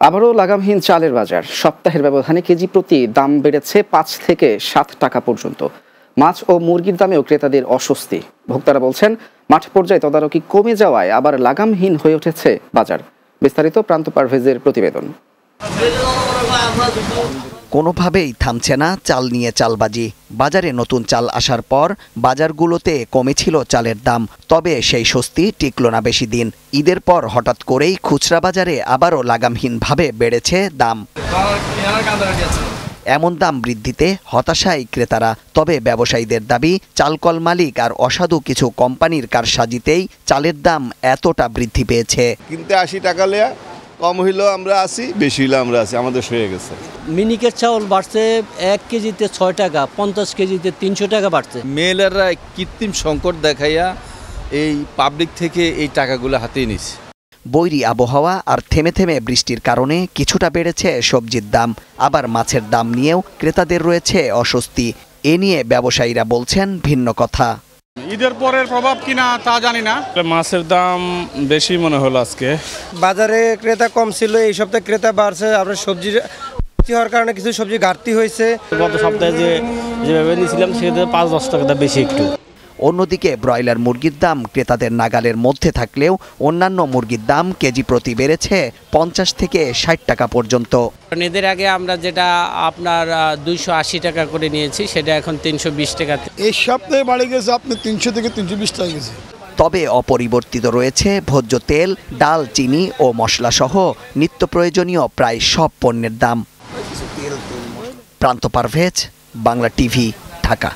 আবারও লাগামহীন চালের বাজার। সপ্তাহের ব্যবধানে কেজি প্রতি দাম বেড়েছে 5 থেকে 7 টাকা পর্যন্ত। মাছ ও মুরগির দামেও ক্রেতাদের অস্বস্তি। ভোক্তারা বলছেন, মাঠ পর্যায়ে তদারকি কমে যাওয়ায় আবার লাগামহীন হয়ে উঠেছে বাজার। বিস্তারিত প্রান্ত পারভেজের প্রতিবেদন। কোনোভাবেই থামছে না চাল নিয়ে চালবাজি। বাজারে নতুন চাল আসার পর বাজারগুলোতে কমেছিল চালের দাম, তবে সেই স্বস্তি টিকল না বেশি দিন। ঈদের পর হঠাৎ করেই খুচরা বাজারে আবারও লাগামহীনভাবে বেড়েছে দাম। এমন দাম বৃদ্ধিতে হতাশায় ক্রেতারা। তবে ব্যবসায়ীদের দাবি, চালকল মালিক আর অসাধু কিছু কোম্পানির কারসাজিতেই চালের দাম এতটা বৃদ্ধি পেয়েছে। কিনতে 80 টাকা লেয়া, কম হইলেও আমরা আসি, বেশি হইলেও আমরা আসি, আমাদের হয়ে গেছে। মিনিকেট চাউল বাড়ছে 1 কেজিতে 6 টাকা, 50 কেজিতে 300 টাকা বাড়ছে। মেলাররা কৃত্রিম সংকট দেখাইয়া এই পাবলিক থেকে এই টাকাগুলো হাতিয়ে নিছে। বৈরী আবহাওয়া আর থেমে থেমে বৃষ্টির কারণে কিছুটা বেড়েছে সবজির দাম। আবার মাছের দাম নিয়েও ক্রেতাদের রয়েছে অস্বস্তি। এ নিয়ে ব্যবসায়ীরা বলছেন ভিন্ন কথা। ঈদের পরের প্রভাব কিনা তা জানি না। মাছের দাম বেশি মনে হলো আজকে। বাজারে ক্রেতা কম ছিল, এই সপ্তাহে ক্রেতা বাড়ছে। আপনার সবজি হওয়ার কারণে কিছু সবজি ঘাটতি হয়েছে। গত সপ্তাহে যেভাবে নিয়েছিলাম সেটা 5-10 টাকা বেশি একটু। অন্যদিকে ব্রয়লার মুরগির দাম ক্রেতাদের নাগালের মধ্যে থাকলেও অন্যান্য মুরগির দাম কেজি প্রতি বেড়েছে 50 থেকে 60 টাকা পর্যন্ত। ঈদের আগে আমরা যেটা আপনার 280 টাকা করে নিয়েছি, সেটা এখন 320 টাকা। এই সপ্তাহে বাড়ে গেছে আপনার 300 থেকে 320 টাকা গেছে। তবে অপরিবর্তিত রয়েছে ভোজ্য তেল, ডাল, চিনি ও মশলা সহ নিত্য প্রয়োজনীয় প্রায় সব পণ্যের দাম। প্রান্ত পারভেজ, বাংলা টিভি, ঢাকা।